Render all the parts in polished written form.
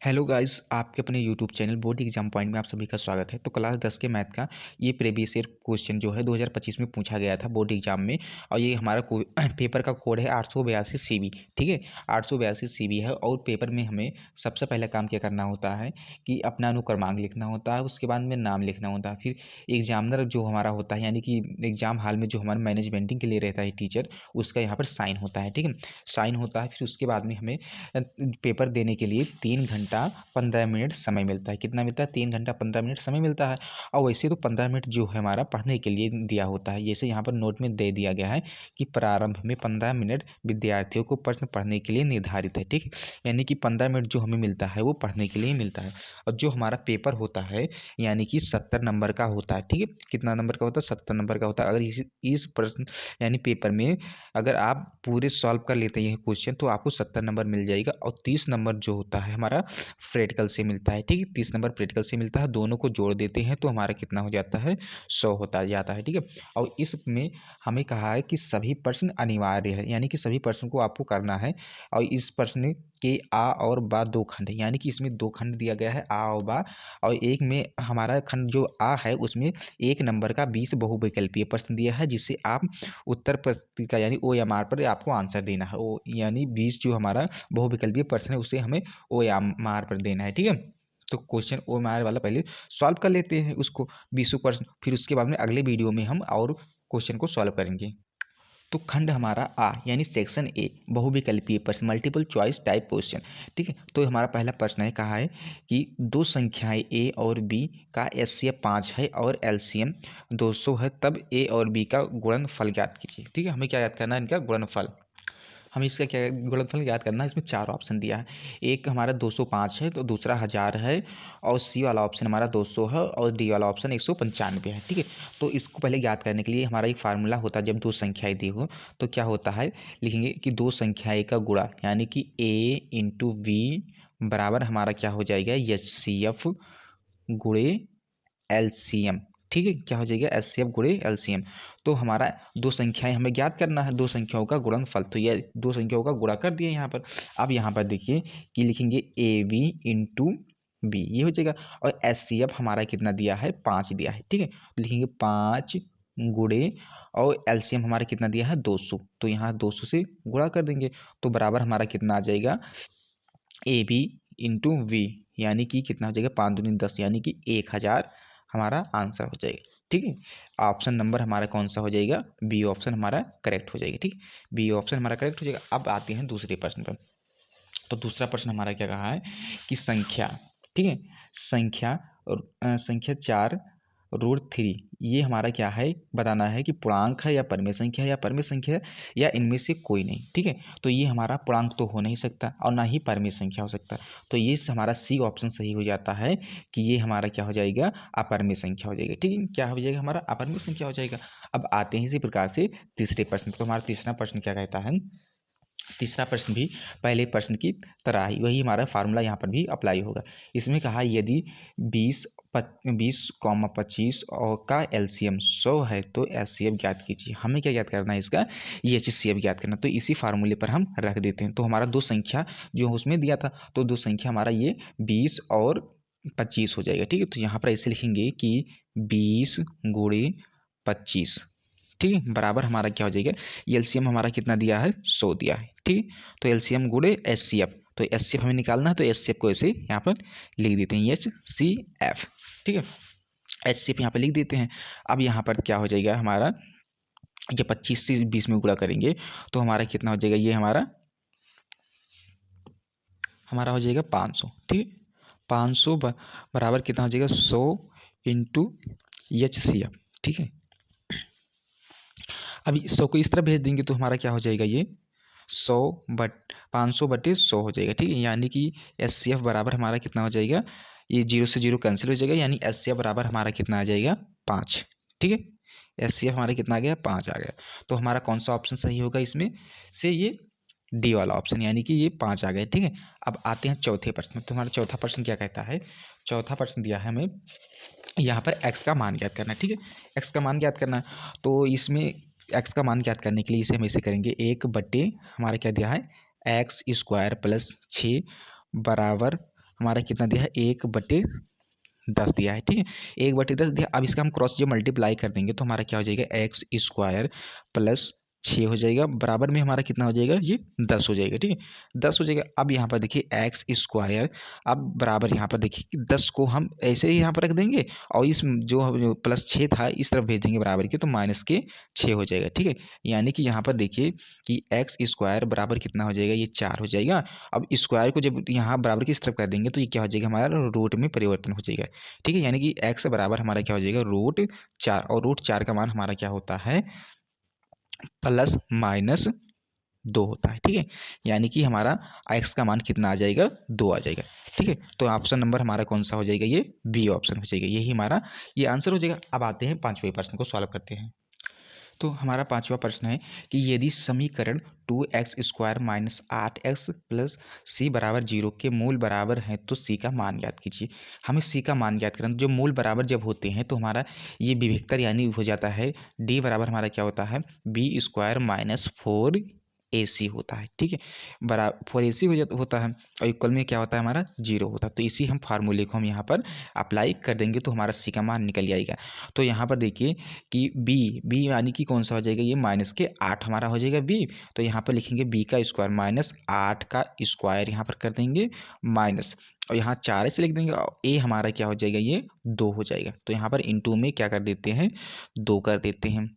Hello guys, आपके अपने YouTube channel board exam point में आप सभी का स्वागत है। तो क्लास 10 के मैथ का ये प्रीवियस ईयर क्वेश्चन जो है 2025 में पूछा गया था बोर्ड एग्जाम में। और ये हमारा पेपर का कोड है 882 सीबी। ठीक है, 882 सीबी है। और पेपर में हमें सबसे पहला काम क्या करना होता है कि अपना अनुक्रमांक लिखना होता है, उसके बाद में नाम लिखना होता है। फिर एग्जामिनर जो हमारा होता है, यानी कि एग्जाम हॉल में जो हमारा मैनेजमेंटिंग के लिए रहता है टीचर, उसका यहाँ पर साइन होता है। ठीक है, साइन होता है। फिर उसके बाद में हमें पेपर देने के लिए 3 घंटा 15 मिनट समय मिलता है। कितना मिलता है? 3 घंटा 15 मिनट समय मिलता है। और वैसे तो 15 मिनट जो है हमारा पढ़ने के लिए दिया होता है। जैसे यहाँ पर नोट में दे दिया गया है कि प्रारंभ में 15 मिनट विद्यार्थियों को प्रश्न पढ़ने के लिए निर्धारित है। ठीक है, यानी कि 15 मिनट जो हमें मिलता है वो पढ़ने के लिए मिलता है। और जो हमारा पेपर होता है यानी कि 70 नंबर का होता है। ठीक है, कितना नंबर का होता है? 70 नंबर का होता है। अगर इस प्रश्न यानी पेपर में अगर आप पूरे सॉल्व कर लेते हैं क्वेश्चन तो आपको 70 नंबर मिल जाएगा। और 30 नंबर जो होता है हमारा प्रैक्टिकल से मिलता है। ठीक है, 30 नंबर प्रैक्टिकल से मिलता है। दोनों को जोड़ देते हैं तो हमारा कितना हो जाता है? 100 होता जाता है। ठीक है, और इसमें हमें कहा है कि सभी प्रश्न अनिवार्य है, यानी कि सभी प्रश्न को आपको करना है। और इस प्रश्न के आ और बा दो खंड है, यानी कि इसमें दो खंड दिया गया है, आ और बा। और एक में हमारा खंड जो आ है उसमें 1 नंबर का 20 बहुविकल्पीय प्रश्न दिया है, जिससे आप उत्तर पत्रिका यानी OMR पर आपको आंसर देना है। ओ यानी 20 जो हमारा बहुविकल्पीय प्रश्न है उसे हमें OMR पर देना है। ठीक है, तो क्वेश्चन OMR वाला पहले सॉल्व कर लेते हैं उसको 20 प्रश्न। फिर उसके बाद में अगले वीडियो में हम और क्वेश्चन को सॉल्व करेंगे। तो खंड हमारा आ यानी सेक्शन ए, बहुविकल्पीय प्रश्न, मल्टीपल चॉइस टाइप क्वेश्चन। ठीक है, तो हमारा पहला प्रश्न है, कहा है कि दो संख्याएं ए और बी का एचसीएफ 5 है और एलसीएम 200 है, तब ए और बी का गुणनफल ज्ञात कीजिए। ठीक है, हमें क्या याद करना है? इनका गुणनफल। हमें इसका क्या गुणनफल याद करना है। इसमें 4 ऑप्शन दिया है। एक हमारा 205 है, तो दूसरा 1000 है, और सी वाला ऑप्शन हमारा 200 है, और डी वाला ऑप्शन 195 है। ठीक है, तो इसको पहले याद करने के लिए हमारा एक फार्मूला होता है। जब दो संख्याएं दी हो तो क्या होता है, लिखेंगे कि दो संख्याएं का गुणा यानी कि ए इंटू बी बराबर हमारा क्या हो जाएगा? एचसीएफ गुणे एलसीएम। ठीक है, क्या हो जाएगा? एचसीएफ गुणे एलसीएम। तो हमारा दो संख्याएं हमें ज्ञात करना है, दो संख्याओं का गुणनफल। तो ये दो संख्याओं का गुणा कर दिए यहाँ पर। अब यहाँ पर देखिए कि लिखेंगे ए बी इंटू बी, ये हो जाएगा। और एचसीएफ हमारा कितना दिया है? 5 दिया है। ठीक है, तो लिखेंगे 5 गुणे, और एलसीएम हमारा कितना दिया है? 200। तो यहाँ 200 से गुणा कर देंगे तो बराबर हमारा कितना आ जाएगा? ए बी इंटू वी, यानी कि कितना हो जाएगा? 5 दूनी 10, यानी कि 1000 हमारा आंसर हो जाएगा। ठीक है, ऑप्शन नंबर हमारा कौन सा हो जाएगा? बी ऑप्शन हमारा करेक्ट हो जाएगा। ठीक, बी ऑप्शन हमारा करेक्ट हो जाएगा। अब आते हैं दूसरे प्रश्न पर। तो दूसरा प्रश्न हमारा क्या कहा है कि संख्या, ठीक है, संख्या संख्या 4√3, ये हमारा क्या है? बताना है कि पूर्णांक है या परमेय संख्या है या परमेय संख्या है या इनमें से कोई नहीं। ठीक है, तो ये हमारा पूर्णांक तो हो नहीं सकता और ना ही परमेय संख्या हो सकता। तो ये हमारा सी ऑप्शन सही हो जाता है कि ये हमारा क्या हो जाएगा? अपरमेय संख्या हो जाएगा। ठीक है, क्या हो जाएगा? हमारा अपरमेय संख्या हो जाएगा। अब आते हैं इसी प्रकार से तीसरे प्रश्न। तो हमारा तीसरा प्रश्न क्या कहता है? तीसरा प्रश्न भी पहले प्रश्न की तरह ही वही हमारा फार्मूला यहाँ पर भी अप्लाई होगा। इसमें कहा यदि 20,25 और का एलसीएम 100 है तो एचसीएफ ज्ञात कीजिए। हमें क्या ज्ञात करना है? इसका एचसीएफ ज्ञात करना। तो इसी फार्मूले पर हम रख देते हैं। तो हमारा दो संख्या जो उसमें दिया था, तो दो संख्या हमारा ये 20 और 25 हो जाएगा। ठीक है, तो यहाँ पर ऐसे लिखेंगे कि 20 गुणे 25, ठीक है, बराबर हमारा क्या हो जाएगा? एलसीएम हमारा कितना दिया है? 100 दिया है। ठीक है, तो एलसीएम गुणे एचसीएफ, तो एचसीएफ हमें निकालना है, तो एचसीएफ को ऐसे यहाँ पर लिख देते हैं HCF। ठीक है, एचसीएफ यहाँ पर लिख देते हैं। अब यहाँ पर क्या हो जाएगा हमारा? जब 25 से 20 में गुणा करेंगे तो हमारा कितना हो जाएगा? ये हमारा हो जाएगा 500। ठीक है, 500 बराबर कितना हो जाएगा? 100 इंटू HCF। ठीक है, अब 100 को इस तरह भेज देंगे तो हमारा क्या हो जाएगा? ये 500/100 हो जाएगा। ठीक है, यानी कि एचसीएफ बराबर हमारा कितना हो जाएगा? ये 0 से 0 कैंसिल हो जाएगा, यानी एचसीएफ बराबर हमारा कितना आ जाएगा? 5। ठीक है, एचसीएफ हमारा कितना आ गया? 5 आ गया। तो हमारा कौन सा ऑप्शन सही होगा इसमें से? ये डी वाला ऑप्शन, यानी कि ये 5 आ गए। ठीक है, अब आते हैं चौथे प्रश्न। तो हमारा चौथा प्रश्न क्या कहता है? चौथा प्रश्न दिया है हमें यहाँ पर एक्स का मान ज्ञात करना है। ठीक है, एक्स का मान ज्ञात करना है। तो इसमें एक्स का मान ज्ञात करने के लिए इसे हम ऐसे करेंगे, 1/, हमारा क्या दिया है? x² + 6 बराबर हमारा कितना दिया है 1/10 दिया है, ठीक है 1/10 दिया। अब इसका हम क्रॉस जो मल्टीप्लाई कर देंगे तो हमारा क्या हो जाएगा एक्स स्क्वायर प्लस 6 हो जाएगा, बराबर में हमारा कितना हो जाएगा ये 10 हो जाएगा, ठीक है 10 हो जाएगा। अब यहाँ पर देखिए एक्स स्क्वायर, अब बराबर यहाँ पर देखिए कि 10 को हम ऐसे ही यहाँ पर रख देंगे और इस जो प्लस 6 था इस तरफ भेज देंगे बराबर के, तो -6 हो जाएगा, ठीक है। यानी कि यहाँ पर देखिए कि एक्स स्क्वायर बराबर कितना हो जाएगा, ये 4 हो जाएगा। अब स्क्वायर को जब यहाँ बराबर की इस तरफ कर देंगे तो ये क्या हो जाएगा, हमारा रूट में परिवर्तन हो जाएगा, ठीक है। यानी कि एक्स बराबर हमारा क्या हो जाएगा √4, और √4 का मान हमारा क्या होता है +-2 होता है, ठीक है। यानी कि हमारा एक्स का मान कितना आ जाएगा 2 आ जाएगा, ठीक है। तो ऑप्शन नंबर हमारा कौन सा हो जाएगा, ये बी ऑप्शन हो जाएगा, यही हमारा ये आंसर हो जाएगा। अब आते हैं पांचवें प्रश्न को सॉल्व करते हैं। तो हमारा पांचवा प्रश्न है कि यदि समीकरण 2x² - 8x + c = 0 के मूल बराबर हैं तो c का मान ज्ञात कीजिए। हमें c का मान ज्ञात करना, जो मूल बराबर जब होते हैं तो हमारा ये विभक्तर यानी हो जाता है d बराबर हमारा क्या होता है b² - 4ac होता है, ठीक है। 4ac होता है और इक्वल में क्या होता है हमारा 0 होता है। तो इसी हम फार्मूले को हम यहाँ पर अप्लाई कर देंगे तो हमारा c का मान निकल जाएगा। तो यहाँ पर देखिए कि बी यानी कि कौन सा हो जाएगा, ये -8 हमारा हो जाएगा बी। तो यहाँ पर लिखेंगे बी का स्क्वायर -8 का स्क्वायर यहाँ पर कर देंगे माइनस, और यहाँ 4 ऐसे लिख देंगे और ए हमारा क्या हो जाएगा, ये 2 हो जाएगा। तो यहाँ पर इंटू में क्या कर देते हैं 2 कर देते हैं,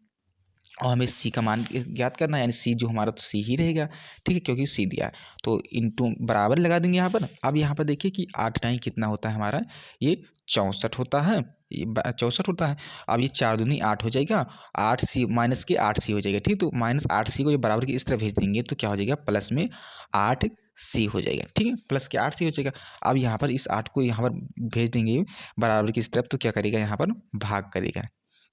और हमें सी का मान ज्ञात करना है, यानी सी जो हमारा तो सी ही रहेगा, ठीक है, क्योंकि सी दिया है। तो इंटू बराबर लगा देंगे यहाँ पर। अब यहाँ पर देखिए कि 8 टाइम कितना होता है हमारा, ये 64 होता है, ये 64 होता है। अब ये 4 दूनी 8 हो जाएगा, 8c -8c हो जाएगा, ठीक। तो -8c को जो बराबर की इस तरह भेज देंगे तो क्या हो जाएगा प्लस में 8c हो जाएगा, ठीक है, प्लस के 8c हो जाएगा। अब यहाँ पर इस 8 को यहाँ पर भेज देंगे बराबर की इस तरफ, तो क्या करेगा यहाँ पर भाग करेगा,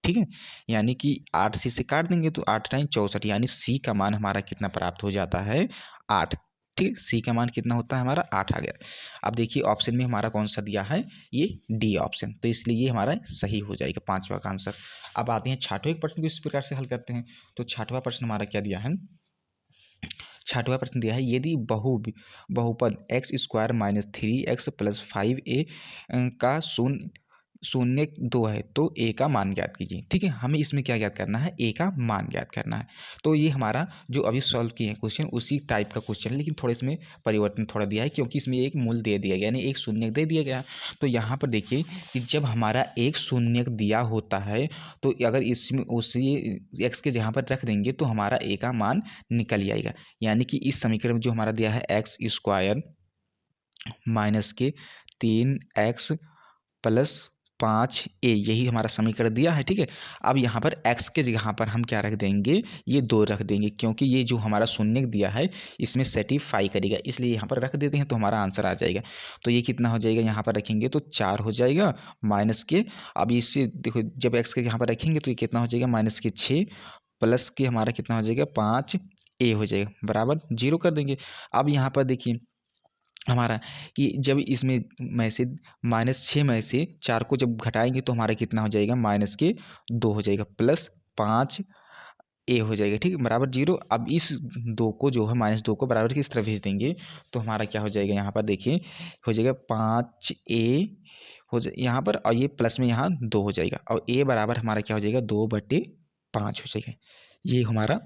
ठीक है। यानी कि 8c से काट देंगे तो 8 टाइम 64, यानी सी का मान हमारा कितना प्राप्त हो जाता है 8, ठीक। सी का मान कितना होता है हमारा 8 आ गया। अब देखिए ऑप्शन में हमारा कौन सा दिया है, ये डी ऑप्शन, तो इसलिए ये हमारा सही हो जाएगा पांचवा का आंसर। अब आते हैं छठवें प्रश्न को इस प्रकार से हल करते हैं। तो छठवां प्रश्न हमारा क्या दिया है, छठवां प्रश्न दिया है यदि बहुपद x² - 3x + 5a का शून्य 2 है तो a का मान ज्ञात कीजिए, ठीक है। हमें इसमें क्या ज्ञात करना है, a का मान ज्ञात करना है। तो ये हमारा जो अभी सॉल्व किए हैं क्वेश्चन उसी टाइप का क्वेश्चन है, लेकिन थोड़ा इसमें परिवर्तन थोड़ा दिया है क्योंकि इसमें एक मूल दे दिया गया, यानी एक शून्य दे दिया गया। तो यहाँ पर देखिए कि जब हमारा एक शून्य दिया होता है तो अगर इसमें उसी x के जहाँ पर रख देंगे तो हमारा a का मान निकल जाएगा। यानी कि इस समीकरण में जो हमारा दिया है x² - 3x + 5a, यही हमारा समीकरण दिया है, ठीक है। अब यहाँ पर x के जगह पर हम क्या रख देंगे, ये 2 रख देंगे क्योंकि ये जो हमारा शून्य दिया है इसमें सेटिफाई करेगा, इसलिए यहाँ पर रख देते हैं तो हमारा आंसर आ जाएगा। तो ये कितना हो जाएगा, यहाँ पर रखेंगे तो 4 हो जाएगा माइनस के, अब इससे देखो जब x के यहाँ पर रखेंगे तो ये कितना हो जाएगा -6 प्लस के हमारा कितना हो जाएगा 5a हो जाएगा, बराबर 0 कर देंगे। अब यहाँ पर देखिए हमारा कि जब इसमें में से -6 में से 4 को जब घटाएंगे तो हमारा कितना हो जाएगा -2 हो जाएगा प्लस 5a हो जाएगा, ठीक है, बराबर 0। अब इस 2 को जो है -2 को बराबर की इस तरफ भेज देंगे तो हमारा क्या हो जाएगा, यहाँ पर देखिए हो जाएगा 5a हो जाए यहाँ पर, और ये प्लस में यहाँ 2 हो जाएगा, और a बराबर हमारा क्या हो जाएगा 2/5 हो जाएगा। ये हमारा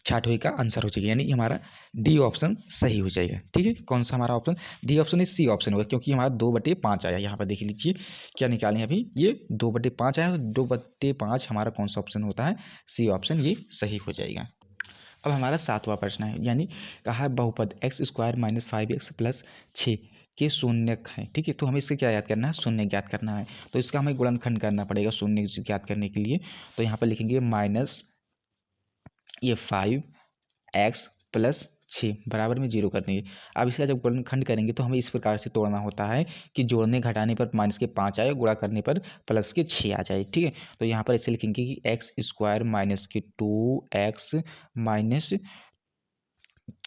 छठवें का आंसर हो जाएगा, यानी हमारा डी ऑप्शन सही हो जाएगा, ठीक है। कौन सा हमारा ऑप्शन, डी ऑप्शन नहीं सी ऑप्शन होगा, क्योंकि हमारा 2/5 आया। यहाँ पर देख लीजिए क्या निकालें अभी, ये 2/5 आया, 2/5 हमारा कौन सा ऑप्शन होता है, सी ऑप्शन, ये सही हो जाएगा। अब हमारा सातवां प्रश्न है, यानी कहा बहुपद x² - 5x + 6 के शून्यक हैं, ठीक है। तो हमें इससे क्या याद करना है, शून्य ज्ञात करना है। तो इसका हमें गुणनखंड करना पड़ेगा शून्य ज्ञात करने के लिए। तो यहाँ पर लिखेंगे माइनस ये 5x + 6 बराबर में 0 कर देंगे। अब इसका जब गुणनखंड करेंगे तो हमें इस प्रकार से तोड़ना होता है कि जोड़ने घटाने पर -5 आए, गुणा करने पर +6 आ जाए, ठीक है। तो यहाँ पर ऐसे लिखेंगे कि x² - 2x -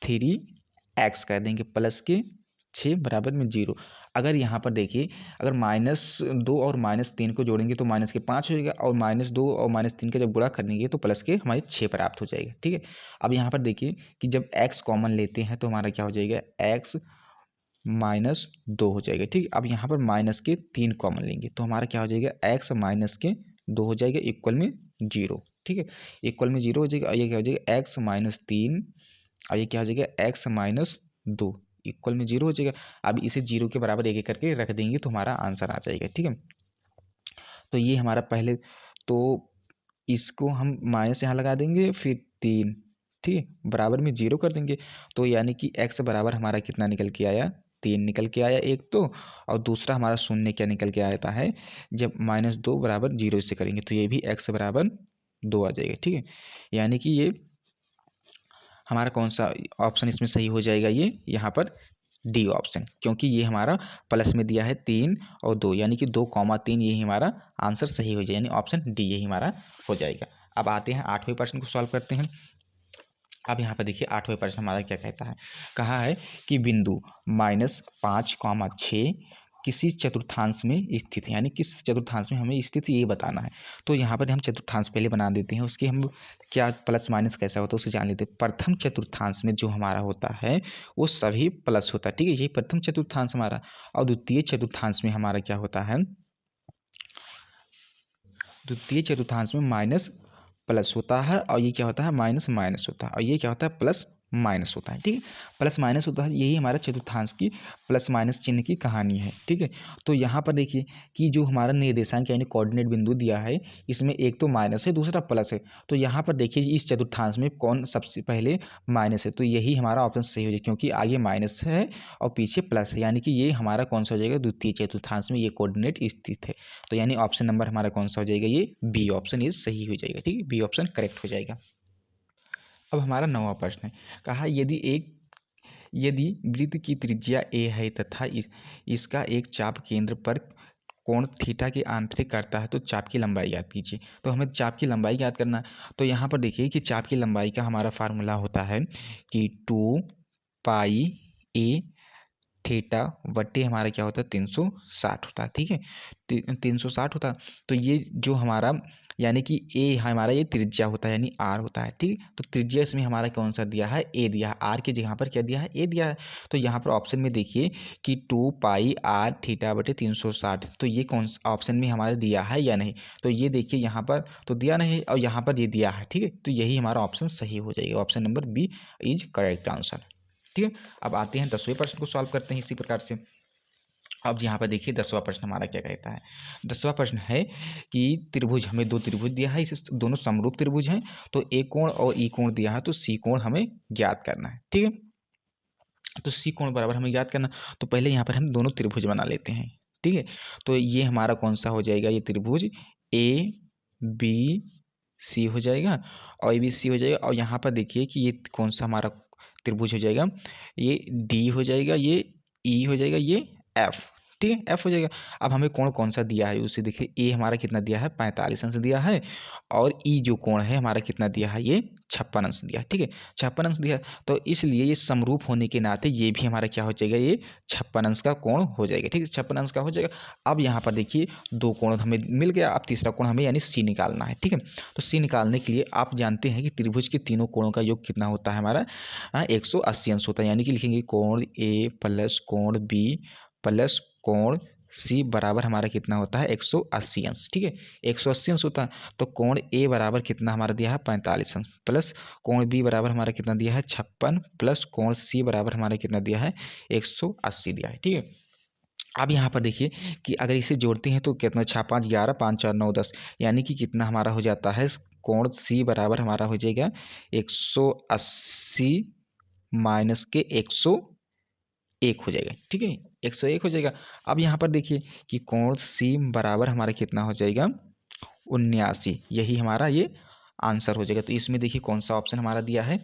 3x कर देंगे +6 बराबर में 0। अगर यहाँ पर देखिए अगर -2 और -3 को जोड़ेंगे तो -5 हो जाएगा, और -2 और -3 का जब गुणा करेंगे तो हमारे 6 प्राप्त हो जाएगा, ठीक है। अब यहाँ पर देखिए कि जब x कॉमन लेते हैं तो हमारा क्या हो जाएगा, x -2 हो जाएगा। ठीक है, अब यहाँ पर माइनस के 3 कॉमन लेंगे तो हमारा क्या हो जाएगा, x माइनस के 2 हो जाएगा इक्वल में 0। ठीक है, इक्वल में 0 हो जाएगा और ये क्या हो जाएगा x माइनस 3 और ये क्या हो जाएगा x माइनस 2 इक्वल में 0 हो जाएगा। अब इसे 0 के बराबर एक एक करके रख देंगे तो हमारा आंसर आ जाएगा। ठीक है, तो ये हमारा पहले, तो इसको हम माइनस यहाँ लगा देंगे, फिर 3, ठीक है, बराबर में 0 कर देंगे। तो यानी कि x बराबर हमारा कितना निकल के आया, 3 निकल के आया एक तो, और दूसरा हमारा शून्य क्या निकल के आता है, जब -2 बराबर 0 से करेंगे तो ये भी x बराबर 2 आ जाएगा। ठीक है, यानी कि ये हमारा कौन सा ऑप्शन इसमें सही हो जाएगा, ये यहाँ पर डी ऑप्शन, क्योंकि ये हमारा प्लस में दिया है 3 और 2, यानी कि 2,3 यही हमारा आंसर सही हो जाएगा, यानी ऑप्शन डी यही हमारा हो जाएगा। अब आते हैं 8वें प्रश्न को सॉल्व करते हैं। अब यहाँ पर देखिए 8वें प्रश्न हमारा क्या कहता है, कहा है कि बिंदु -5,6 किसी चतुर्थांश में स्थित है, यानी किस चतुर्थांश में हमें स्थित ये बताना है। तो यहाँ पर हम चतुर्थांश पहले बना देते हैं, उसके हम क्या प्लस माइनस कैसा होता है उसे जान लेते हैं। प्रथम चतुर्थांश में जो हमारा होता है वो सभी प्लस होता है। ठीक है, यही प्रथम चतुर्थांश हमारा, और द्वितीय चतुर्थांश में हमारा क्या होता है, द्वितीय चतुर्थांश में माइनस प्लस होता है, और ये क्या होता है, माइनस माइनस होता है, और ये क्या होता है, प्लस माइनस होता है। ठीक है, प्लस माइनस होता है, यही हमारा चतुर्थांश की प्लस माइनस चिन्ह की कहानी है। ठीक है, तो यहाँ पर देखिए कि जो हमारा निर्देशांक यानी कोऑर्डिनेट बिंदु दिया है, इसमें एक तो माइनस है, दूसरा प्लस है। तो यहाँ पर देखिए इस चतुर्थांश में कौन सबसे पहले माइनस है, तो यही हमारा ऑप्शन सही हो जाएगा, क्योंकि आगे माइनस है और पीछे प्लस है, यानी कि ये हमारा कौन सा हो जाएगा, द्वितीय चतुर्थांश में ये कोऑर्डिनेट स्थित है। तो यानी ऑप्शन नंबर हमारा कौन सा हो जाएगा, ये बी ऑप्शन ये सही हो जाएगा। ठीक है, बी ऑप्शन करेक्ट हो जाएगा। अब हमारा 9वां प्रश्न है, कहा यदि वृत्त की त्रिज्या a है तथा इसका एक चाप केंद्र पर कोण थीटा के आंतरिक करता है तो चाप की लंबाई ज्ञात कीजिए। तो हमें चाप की लंबाई ज्ञात करना है। तो यहाँ पर देखिए कि चाप की लंबाई का हमारा फार्मूला होता है कि 2 पाई a थीटा बटे हमारा क्या होता है 360 होता है। ठीक है, 360 होता है। तो ये जो हमारा यानी कि ए हमारा ये त्रिज्या होता है, यानी आर होता है। ठीक है, तो त्रिज्या इसमें हमारा कौन सा दिया है, ए दिया है, आर की जगह पर क्या दिया है, ए दिया है। तो यहाँ पर ऑप्शन में देखिए कि 2 पाई r थीटा बटे 360, तो ये कौन सा ऑप्शन में हमारा दिया है या नहीं, तो ये देखिए यहाँ पर तो दिया नहीं और यहाँ पर ये दिया है। ठीक है, तो यही हमारा ऑप्शन सही हो जाएगा, option number B is correct answer. ठीक है, अब आते हैं 10वें प्रश्न को सॉल्व करते हैं इसी प्रकार से। अब यहाँ पर देखिए 10वां प्रश्न हमारा क्या कहता है। 10वां प्रश्न है कि त्रिभुज, हमें दो त्रिभुज दिया है, इस दोनों समरूप त्रिभुज हैं, तो ए कोण और ई कोण दिया है, तो सी कोण हमें ज्ञात करना है। ठीक है, तो सी कोण बराबर हमें ज्ञात करना, तो पहले यहाँ पर हम दोनों त्रिभुज बना लेते हैं। ठीक है, तो ये हमारा कौन सा हो जाएगा, ये त्रिभुज ए बी सी हो जाएगा और ए बी सी हो जाएगा, और यहाँ पर देखिए कि ये कौन सा हमारा त्रिभुज हो जाएगा, ये डी हो जाएगा, ये ई हो जाएगा, ये एफ। ठीक है, एफ हो जाएगा। अब हमें कोण कौन सा दिया है उसे देखिए, ए हमारा कितना दिया है 45 अंश दिया है, और ई जो कोण है हमारा कितना दिया है, ये 56 अंश दिया है। ठीक है, 56 अंश दिया है, तो इसलिए ये समरूप होने के नाते ये भी हमारा क्या हो जाएगा, ये 56 अंश का कोण हो जाएगा। ठीक है, 56 अंश का हो जाएगा। अब यहाँ पर देखिए दो कोण हमें मिल गया, अब तीसरा कोण हमें यानी सी निकालना है। ठीक है, तो सी निकालने के लिए आप जानते हैं कि त्रिभुज के तीनों कोणों का योग कितना होता है हमारा, 180 अंश होता है, यानी कि लिखेंगे कोण ए प्लस कोण बी प्लस कोण सी बराबर हमारा कितना होता है, 180 अंश। ठीक है, 180 अंश होता है, तो कोण ए बराबर कितना हमारा दिया है 45 अंश, प्लस कोण बी बराबर हमारा कितना दिया है 56, प्लस कोण सी बराबर हमारा कितना दिया है 180 दिया है। ठीक है, अब यहाँ पर देखिए कि अगर इसे जोड़ते हैं तो कितना, 6 5 11 5 4 9 10, यानी कि कितना हमारा हो जाता है, कोण सी बराबर हमारा हो जाएगा 180 माइनस के 101 हो जाएगा। ठीक है, 101 हो जाएगा। अब यहाँ पर देखिए कि कोण सी बराबर हमारा कितना हो जाएगा 79, यही हमारा ये आंसर हो जाएगा। तो इसमें देखिए कौन सा ऑप्शन हमारा दिया है,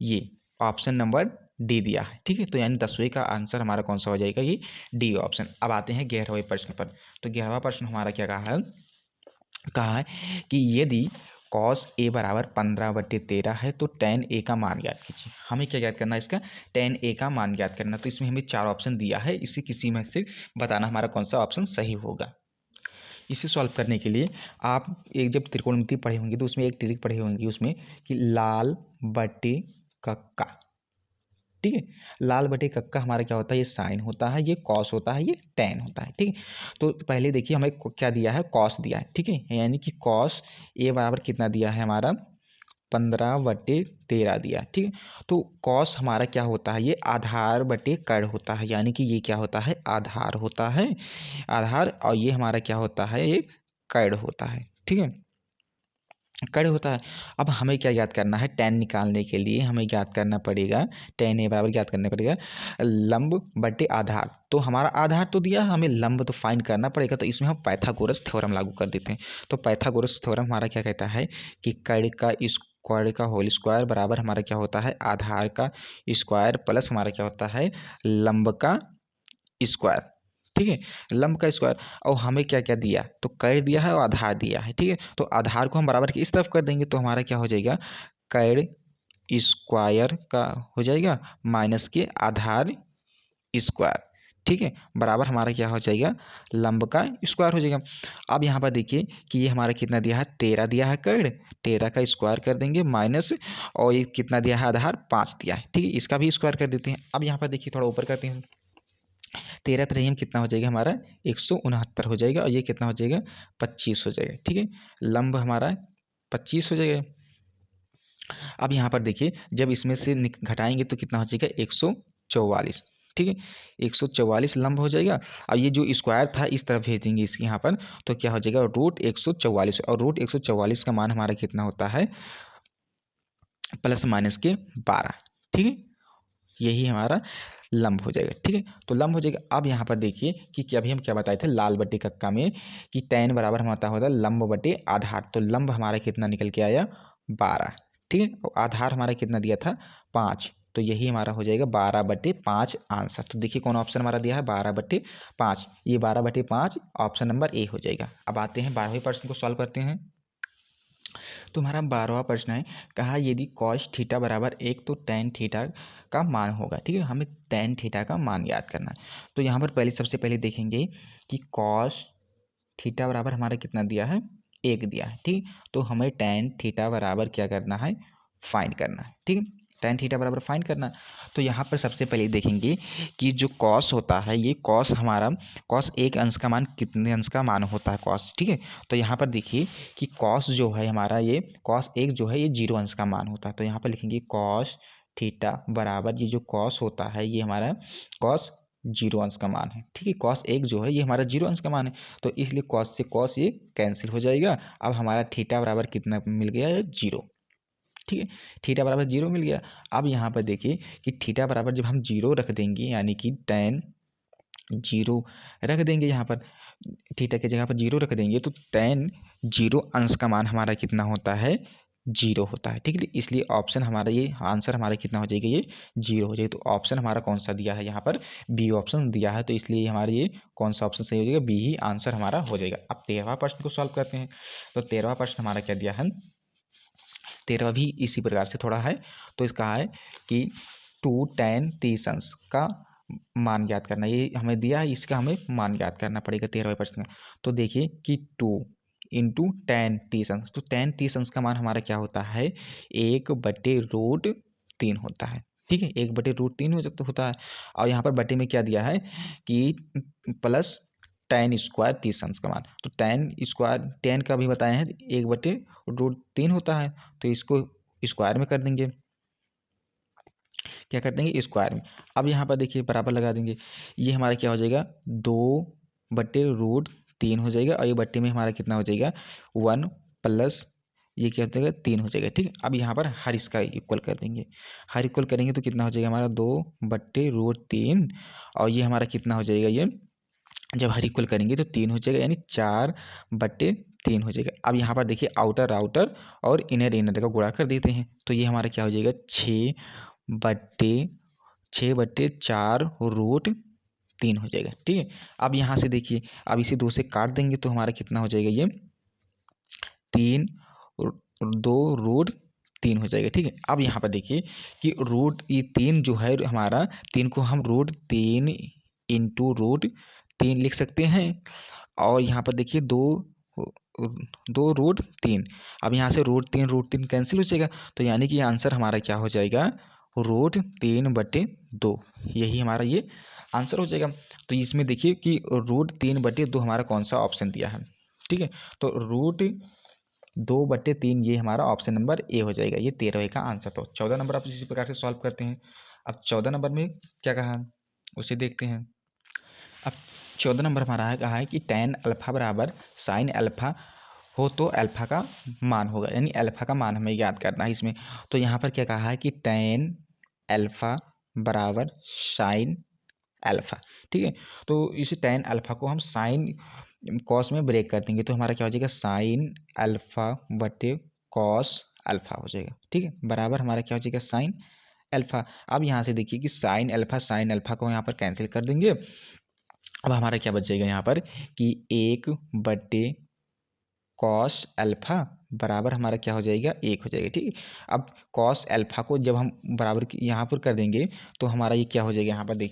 ये ऑप्शन नंबर डी दिया है। ठीक है, तो यानी 10वें का आंसर हमारा कौन सा हो जाएगा, ये डी ऑप्शन। अब आते हैं 11वें प्रश्न पर। तो 11वां प्रश्न हमारा क्या कहा है कि यदि कॉस ए बराबर 15/13 है तो tan ए का मान ज्ञात कीजिए। हमें क्या ज्ञात करना है, इसका tan ए का मान ज्ञात करना। तो इसमें हमें 4 ऑप्शन दिया है, इसे किसी में से बताना हमारा कौन सा ऑप्शन सही होगा। इसे सॉल्व करने के लिए आप एक जब त्रिकोणमिति पढ़े होंगे तो उसमें एक ट्रिक पढ़े होंगे उसमें कि लाल बटे कक्का, ठीक है। लाल बटे कक्का हमारा क्या होता है, ये साइन होता है, ये कॉस होता है, ये टेन होता है। ठीक है, तो पहले देखिए हमें क्या दिया है, कॉस दिया है। ठीक है, यानी कि कॉस ए बराबर कितना दिया है हमारा 15/13 दिया है। ठीक है, तो कॉस हमारा क्या होता है, ये आधार बटे कर्ण होता है, यानी कि ये क्या होता है, आधार होता है, आधार, और ये हमारा क्या होता है, ये कर्ण होता है। ठीक है, कर्ण होता है। अब हमें क्या याद करना है, टेन निकालने के लिए हमें याद करना पड़ेगा, टेन ए बराबर याद करना पड़ेगा लंब बटे आधार। तो हमारा आधार तो दिया, हमें लंब तो फाइंड करना पड़ेगा, तो इसमें हम पाइथागोरस थ्योरम लागू कर देते हैं। तो पाइथागोरस थ्योरम हमारा क्या कहता है कि कर्ण का स्क्वायर का होल स्क्वायर बराबर हमारा क्या होता है, आधार का स्क्वायर प्लस हमारा क्या होता है, लंब का स्क्वायर। ठीक है, लंब का स्क्वायर, और हमें क्या क्या दिया, तो कर्ण दिया है और आधार दिया है। ठीक है, तो आधार को हम बराबर की इस तरफ कर देंगे, तो हमारा क्या हो जाएगा, कर्ण स्क्वायर का हो जाएगा माइनस के आधार स्क्वायर। ठीक है, बराबर हमारा क्या हो जाएगा, लंब का स्क्वायर हो जाएगा। अब यहाँ पर देखिए कि ये हमारा कितना दिया है, 13 दिया है कर्ण, 13 का स्क्वायर कर देंगे माइनस, और ये कितना दिया है, आधार 5 दिया है। ठीक है, इसका भी स्क्वायर कर देते हैं। अब यहाँ पर देखिए थोड़ा ऊपर करते हैं, 13 3 कितना हो जाएगा हमारा 169 हो जाएगा, और ये कितना हो जाएगा 25 हो जाएगा। ठीक है, लंब हमारा 25 हो जाएगा। अब यहाँ पर देखिए जब इसमें से घटाएंगे तो कितना हो जाएगा 144। ठीक है, 144 लंब हो जाएगा। अब ये जो स्क्वायर था इस तरफ भेज देंगे इसके यहाँ पर, तो क्या हो जाएगा रूट 144, और रूट 144 का मान हमारा कितना होता है, प्लस माइनस के 12। ठीक है, यही हमारा लंब हो जाएगा। ठीक है, तो लंब हो जाएगा। अब यहाँ पर देखिए कि अभी हम क्या बताए थे लाल बटे कक्का में कि tan बराबर हमारा होता है लंब बटे आधार, तो लंब हमारा कितना निकल के आया 12। ठीक है, और आधार हमारा कितना दिया था 5, तो यही हमारा हो जाएगा 12/5 आंसर। तो देखिए कौन ऑप्शन हमारा दिया है 12/5, ये 12/5 ऑप्शन नंबर ए हो जाएगा। अब आते हैं 12वें प्रश्न को सॉल्व करते हैं। तो हमारा 12वां प्रश्न है, कहा यदि कॉस थीटा बराबर 1 तो टेन थीटा का मान होगा। ठीक है, हमें टेन थीटा का मान याद करना है। तो यहाँ पर सबसे पहले देखेंगे कि कॉस थीटा बराबर हमारा कितना दिया है, 1 दिया है। ठीक, तो हमें टेन थीटा बराबर क्या करना है, फाइंड करना है। ठीक है, टेन थीटा बराबर फाइंड करना। तो यहाँ पर सबसे पहले देखेंगे कि जो कॉस होता है, ये कॉस हमारा कॉस एक अंश का मान कितने अंश का मान होता है कॉस। ठीक है, तो यहाँ पर देखिए कि कॉस जो है हमारा, ये कॉस एक जो है ये 0 अंश का मान होता है। तो यहाँ पर लिखेंगे कॉस थीटा बराबर ये जो कॉस होता है ये हमारा कॉस 0 अंश का मान है। ठीक है, कॉस एक जो है ये हमारा 0 अंश का मान है, तो इसलिए कॉस से कॉस ये कैंसिल हो जाएगा। अब हमारा थीटा बराबर कितना मिल गया है, 0। ठीक है, थीटा बराबर 0 मिल गया। अब यहाँ पर देखिए कि थीटा बराबर जब हम 0 रख देंगे, यानी कि tan 0 रख देंगे, यहाँ पर थीटा की जगह पर 0 रख देंगे, तो tan 0 अंश का मान हमारा कितना होता है, 0 होता है। ठीक है, इसलिए ऑप्शन हमारा ये आंसर हमारा कितना हो जाएगा, ये 0 हो जाएगा। तो ऑप्शन हमारा कौन सा दिया है, यहाँ पर बी ऑप्शन दिया है, तो इसलिए हमारा ये कौन सा ऑप्शन सही हो जाएगा, बी ही आंसर हमारा हो जाएगा। अब 13वां प्रश्न को सॉल्व करते हैं। तो 13वां प्रश्न हमारा क्या दिया है, 13वां भी इसी प्रकार से थोड़ा है। तो इसका है कि 2 tan 30 अंश का मान ज्ञात करना, ये हमें दिया है, इसका हमें मान ज्ञात करना पड़ेगा 13वें प्रश्न का। तो देखिए कि 2 इंटू tan 30 अंश, तो tan 30 अंश का मान हमारा क्या होता है, 1/√3 होता है। ठीक है, 1/√3 होता है। और यहाँ पर बटे में क्या दिया है कि प्लस tan स्क्वायर 30 अंश का मान, तो tan स्क्वायर tan का भी बताए हैं 1/√3 होता है, तो इसको स्क्वायर में कर देंगे। क्या कर देंगे, स्क्वायर में। अब यहाँ पर देखिए बराबर लगा देंगे, ये हमारा क्या हो जाएगा 2/√3 हो जाएगा, और ये बट्टे में हमारा कितना हो जाएगा 1 प्लस ये क्या हो जाएगा 3 हो जाएगा। ठीक है, अब यहाँ पर हर इसका इक्वल कर देंगे, हर इक्वल करेंगे तो कितना हो जाएगा हमारा 2/√3, और ये हमारा कितना हो जाएगा, ये जब हर इक्वल करेंगे तो 3 हो जाएगा, यानी 4/3 हो जाएगा। अब यहाँ पर देखिए आउटर आउटर और इनर इनर का गुणा कर देते हैं, तो ये हमारा क्या हो जाएगा 6/4√3 हो जाएगा। ठीक है, अब यहाँ से देखिए, अब इसे 2 से काट देंगे तो हमारा कितना हो जाएगा, ये 2√3 हो जाएगा। ठीक है, अब यहाँ पर देखिए कि ये 3 जो है हमारा, 3 को हम √3 इंटू √3 लिख सकते हैं, और यहाँ पर देखिए 2√3। अब यहाँ से √3 कैंसिल हो जाएगा, तो यानी कि आंसर हमारा क्या हो जाएगा √3/2, यही हमारा ये आंसर हो जाएगा। तो इसमें देखिए कि √3/2 हमारा कौन सा ऑप्शन दिया है, ठीक है। तो √2/3 ये हमारा ऑप्शन नंबर ए हो जाएगा, ये 13 का आंसर। तो 14 नंबर आप इसी प्रकार से सॉल्व करते हैं। अब 14 नंबर में क्या कहा है उसे देखते हैं। अब 14 नंबर हमारा है कहा है कि tan अल्फा बराबर sin अल्फा हो तो अल्फा का मान होगा, यानी अल्फा का मान हमें याद करना है इसमें। तो यहाँ पर क्या कहा है कि tan अल्फा बराबर sin अल्फा, ठीक है। तो इस tan अल्फा को हम साइन कॉस में ब्रेक कर देंगे, तो हमारा क्या हो जाएगा sin अल्फा बटे कॉस अल्फा हो जाएगा, ठीक है। बराबर हमारा क्या हो जाएगा sin अल्फा। अब यहाँ से देखिए कि sin अल्फा को यहाँ पर कैंसिल कर देंगे। अब हमारा क्या बच जाएगा यहाँ पर कि 1/cos अल्फा बराबर हमारा क्या हो जाएगा 1 हो जाएगा, ठीक है। अब cos अल्फा को जब हम बराबर यहाँ पर कर देंगे तो हमारा ये क्या हो जाएगा यहाँ पर देखिए